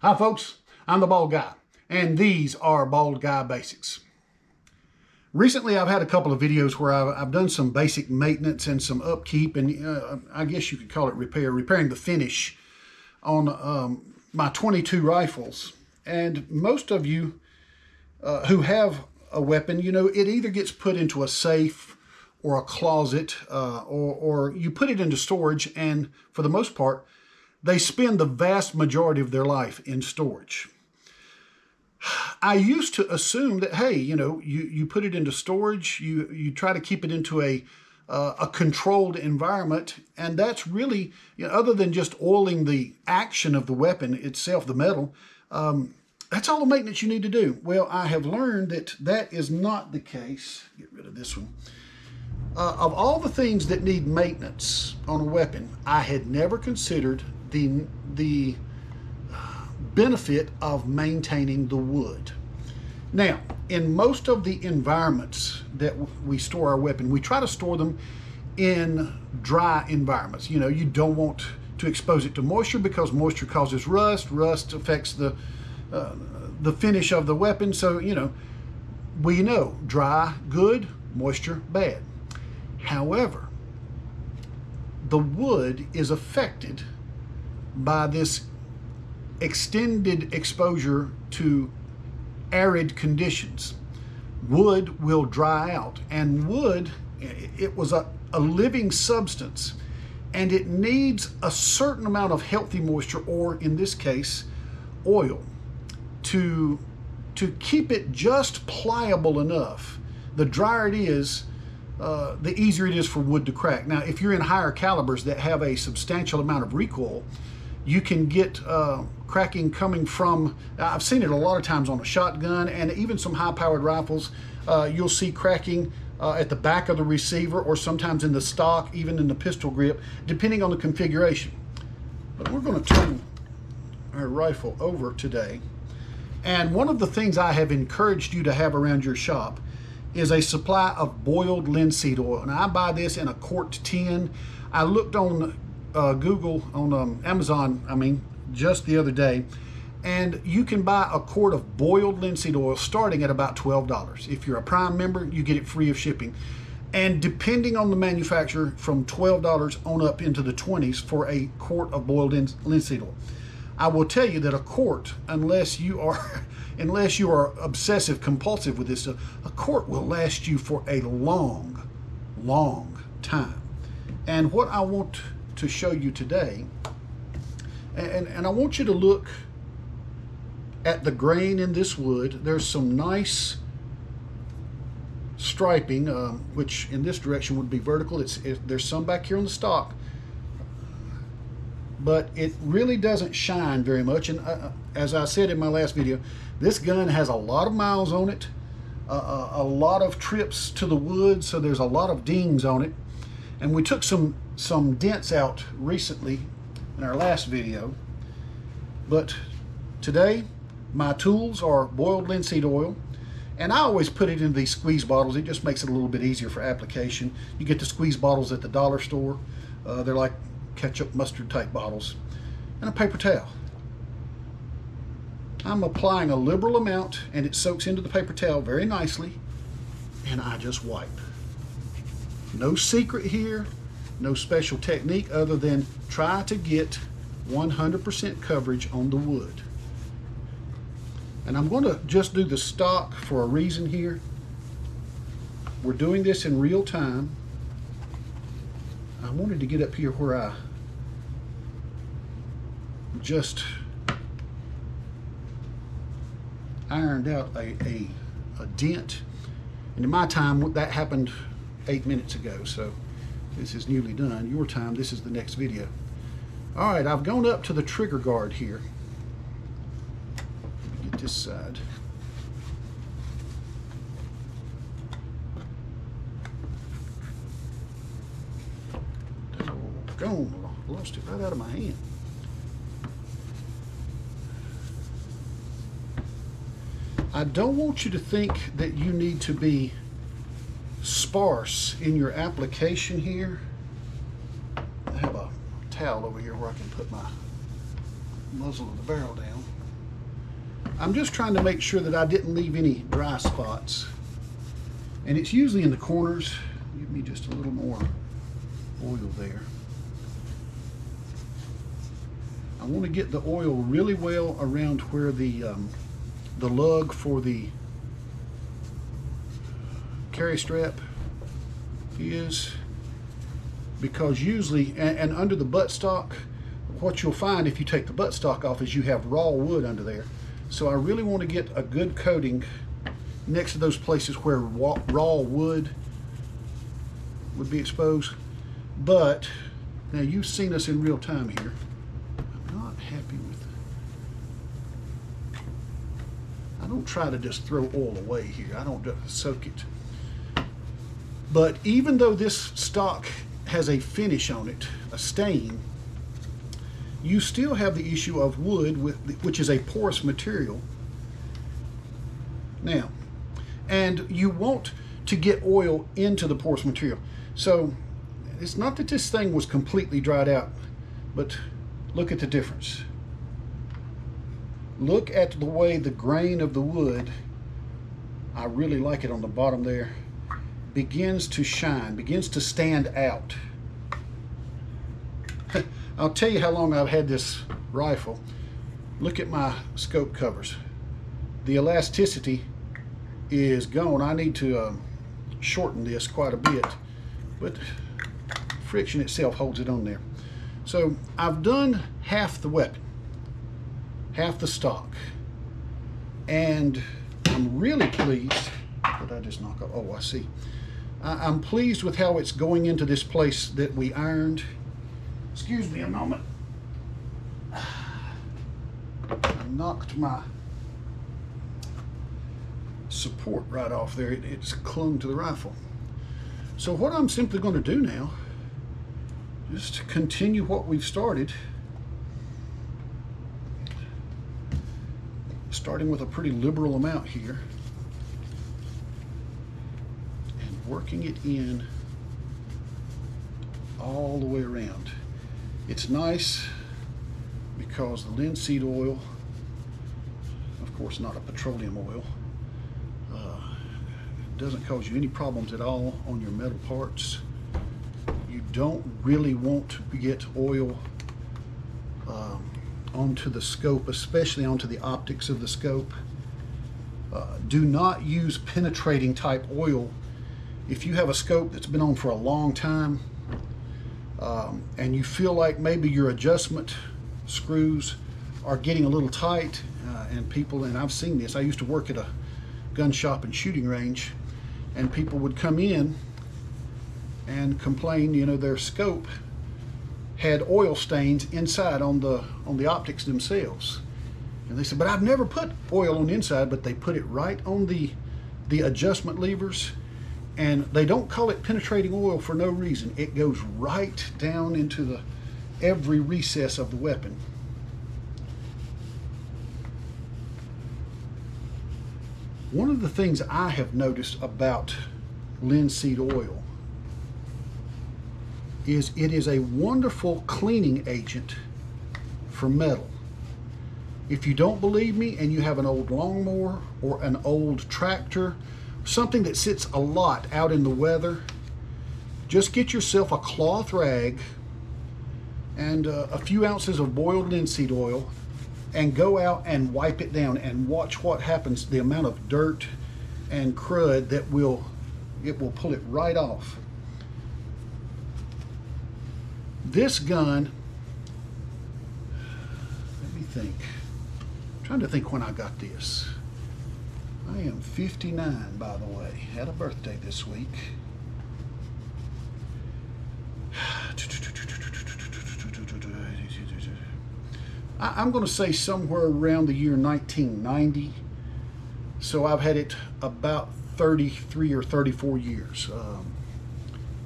Hi folks, I'm the Bald Guy, and these are Bald Guy Basics. Recently I've had a couple of videos where I've done some basic maintenance and some upkeep, and I guess you could call it repairing the finish on my 22 rifles. And most of you who have a weapon, you know, it either gets put into a safe or a closet, or you put it into storage, and for the most part, they spend the vast majority of their life in storage. I used to assume that, hey, you know, you put it into storage, you try to keep it into a controlled environment, and that's really, you know, other than just oiling the action of the weapon itself, the metal, that's all the maintenance you need to do. Well, I have learned that that is not the case. Get rid of this one. Of all the things that need maintenance on a weapon, I had never considered the benefit of maintaining the wood. Now, in most of the environments that we store our weapon, we try to store them in dry environments. You know, you don't want to expose it to moisture because moisture causes rust. Rust affects the finish of the weapon. So, you know, we know dry, good, moisture, bad. However, the wood is affected by this extended exposure to arid conditions. Wood will dry out, and wood, it was a living substance, and it needs a certain amount of healthy moisture, or in this case, oil, to keep it just pliable enough. The drier it is, the easier it is for wood to crack. Now, if you're in higher calibers that have a substantial amount of recoil, you can get cracking coming from, I've seen it a lot of times on a shotgun and even some high-powered rifles. You'll see cracking at the back of the receiver, or sometimes in the stock, even in the pistol grip, depending on the configuration. But we're going to turn our rifle over today. And one of the things I have encouraged you to have around your shop is a supply of boiled linseed oil. And I buy this in a quart tin. I looked on Google, on Amazon, just the other day, and you can buy a quart of boiled linseed oil starting at about $12. If you're a Prime member, you get it free of shipping. And depending on the manufacturer, from $12 on up into the 20s for a quart of boiled linseed oil. I will tell you that a quart, unless you are obsessive compulsive with this stuff, a quart will last you for a long, long time. And what I want to show you today, and I want you to look at the grain in this wood. There's some nice striping, which in this direction would be vertical. There's some back here on the stock, but it really doesn't shine very much. And as I said in my last video, this gun has a lot of miles on it, a lot of trips to the woods, so there's a lot of dings on it. And we took some dents out recently in our last video. But today, my tools are boiled linseed oil. And I always put it in these squeeze bottles. It just makes it a little bit easier for application. You get the squeeze bottles at the dollar store. They're like ketchup, mustard type bottles. And a paper towel. I'm applying a liberal amount, and it soaks into the paper towel very nicely. And I just wipe. No secret here, no special technique other than try to get 100% coverage on the wood. And I'm going to just do the stock for a reason here. We're doing this in real time. I wanted to get up here where I just ironed out a dent. And in my time, that happened 8 minutes ago, so this is newly done. Your time, this is the next video. All right, I've gone up to the trigger guard here. Let me get this side. Oh, gone. Lost it right out of my hand. I don't want you to think that you need to be sparse in your application here. I have a towel over here where I can put my muzzle of the barrel down. I'm just trying to make sure that I didn't leave any dry spots. And it's usually in the corners. Give me just a little more oil there. I want to get the oil really well around where the lug for the carry strap is, because usually, and under the buttstock, what you'll find if you take the buttstock off is you have raw wood under there. So I really want to get a good coating next to those places where raw wood would be exposed. But now you've seen us in real time here. I'm not happy with it. I don't try to just throw oil away here. I don't just soak it. But even though this stock has a finish on it, a stain, you still have the issue of wood, which is a porous material. Now, and you want to get oil into the porous material. So it's not that this thing was completely dried out, but look at the difference. Look at the way the grain of the wood, I really like it on the bottom there, begins to shine, begins to stand out. I'll tell you how long I've had this rifle. Look at my scope covers. The elasticity is gone. I need to shorten this quite a bit, but friction itself holds it on there. So I've done half the weapon, half the stock, and I'm really pleased. What did I just knock off? Oh, I see. I'm pleased with how it's going into this place that we ironed. Excuse me a moment. I knocked my support right off there. It's clung to the rifle. So what I'm simply going to do now, just to continue what we've started, starting with a pretty liberal amount here, and working it in all the way around. It's nice because the linseed oil, of course not a petroleum oil, doesn't cause you any problems at all on your metal parts. You don't really want to get oil onto the scope, especially onto the optics of the scope. Do not use penetrating type oil. If you have a scope that's been on for a long time, and you feel like maybe your adjustment screws are getting a little tight, and I've seen this, I used to work at a gun shop and shooting range, and people would come in and complain, you know, their scope had oil stains inside on the optics themselves. And they said, but I've never put oil on the inside, but they put it right on the adjustment levers. And they don't call it penetrating oil for no reason. It goes right down into every recess of the weapon. One of the things I have noticed about linseed oil is it is a wonderful cleaning agent for metal. If you don't believe me and you have an old lawnmower or an old tractor, something that sits a lot out in the weather, just get yourself a cloth rag and a few ounces of boiled linseed oil and go out and wipe it down and watch what happens, the amount of dirt and crud that it will pull it right off. This gun, let me think. I'm trying to think when I got this. I am 59, by the way. Had a birthday this week. I'm going to say somewhere around the year 1990. So I've had it about 33 or 34 years.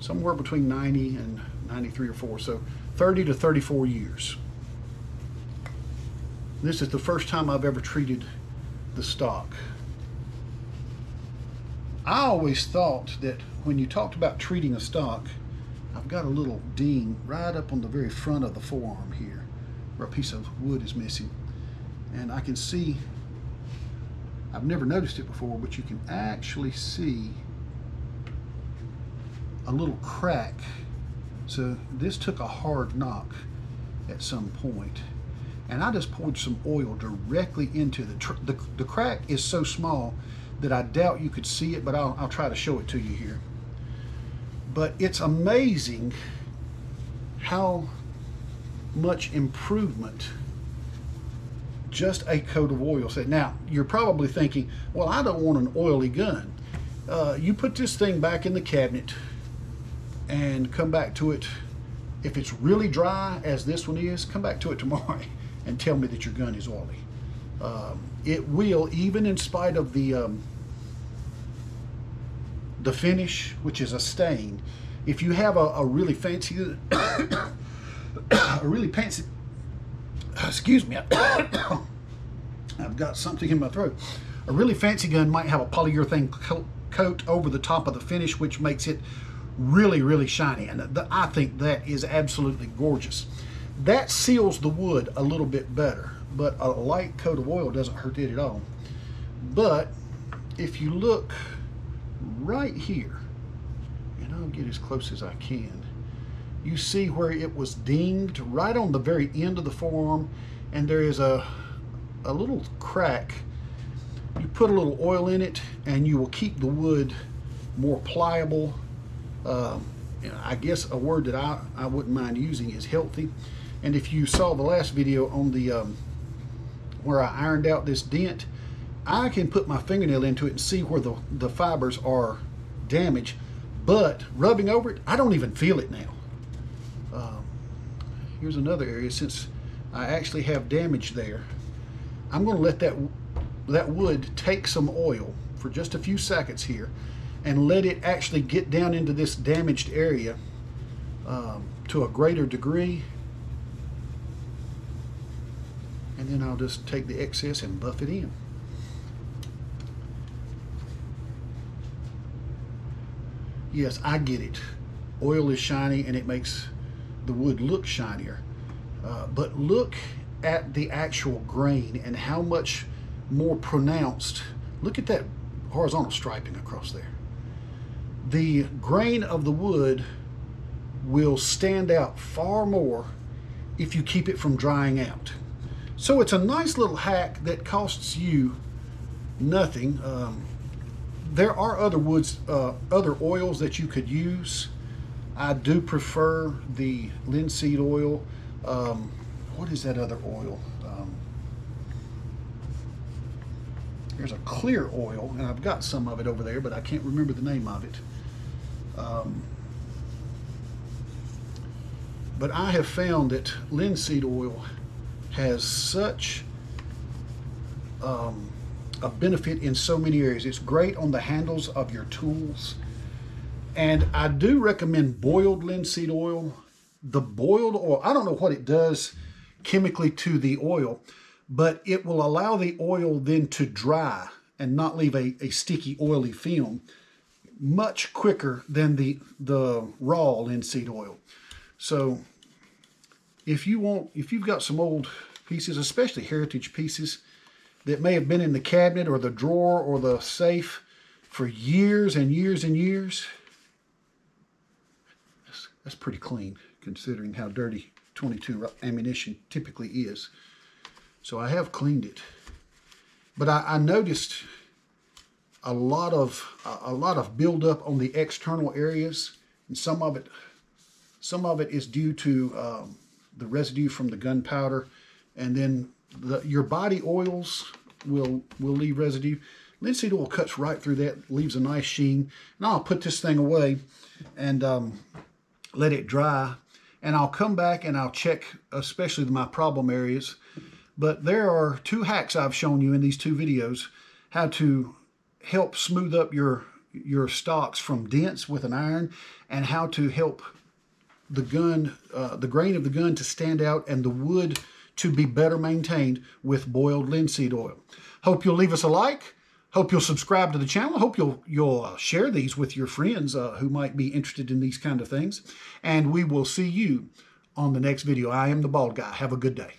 Somewhere between 90 and 93 or 4. So 30 to 34 years. This is the first time I've ever treated the stock. I always thought that when you talked about treating a stock, I've got a little ding right up on the very front of the forearm here, where a piece of wood is missing. And I can see I've never noticed it before, but you can actually see a little crack. So this took a hard knock at some point, and I just poured some oil directly into the crack is so small that I doubt you could see it, but I'll try to show it to you here. But it's amazing how much improvement just a coat of oil said. Now, you're probably thinking, well, I don't want an oily gun. You put this thing back in the cabinet and come back to it. If it's really dry, as this one is, come back to it tomorrow and tell me that your gun is oily. It will, even in spite of the finish, which is a stain. If you have a really fancy, excuse me, I've got something in my throat. A really fancy gun might have a polyurethane coat over the top of the finish, which makes it really, really shiny, and I think that is absolutely gorgeous. That seals the wood a little bit better, but a light coat of oil doesn't hurt it at all. But if you look right here, and I'll get as close as I can, you see where it was dinged right on the very end of the forearm, and there is a little crack. You put a little oil in it and you will keep the wood more pliable. I guess a word that I wouldn't mind using is healthy. And if you saw the last video on the where I ironed out this dent, I can put my fingernail into it and see where the fibers are damaged, but rubbing over it, I don't even feel it now. Here's another area. Since I actually have damage there, I'm going to let that wood take some oil for just a few seconds here and let it actually get down into this damaged area to a greater degree. And then I'll just take the excess and buff it in. Yes, I get it. Oil is shiny and it makes the wood look shinier. But look at the actual grain and how much more pronounced. Look at that horizontal striping across there. The grain of the wood will stand out far more if you keep it from drying out. So it's a nice little hack that costs you nothing. There are other woods, other oils that you could use. I do prefer the linseed oil. What is that other oil? There's a clear oil, and I've got some of it over there, but I can't remember the name of it. But I have found that linseed oil has such a benefit in so many areas. It's great on the handles of your tools. And I do recommend boiled linseed oil. The boiled oil, I don't know what it does chemically to the oil, but it will allow the oil then to dry and not leave a sticky, oily film much quicker than the raw linseed oil. So if you've got some old pieces, especially heritage pieces that may have been in the cabinet or the drawer or the safe for years and years and years, that's pretty clean considering how dirty .22 ammunition typically is. So I have cleaned it, but I noticed a lot of buildup on the external areas, and some of it is due to the residue from the gunpowder, and then your body oils will leave residue. Linseed oil cuts right through that, leaves a nice sheen. And I'll put this thing away and let it dry, and I'll come back and I'll check especially my problem areas. But there are 2 hacks I've shown you in these 2 videos, how to help smooth up your stocks from dents with an iron, and how to help the gun, the grain of the gun to stand out and the wood to be better maintained with boiled linseed oil. Hope you'll leave us a like. Hope you'll subscribe to the channel. Hope you'll share these with your friends who might be interested in these kind of things. And we will see you on the next video. I am the Bald Guy. Have a good day.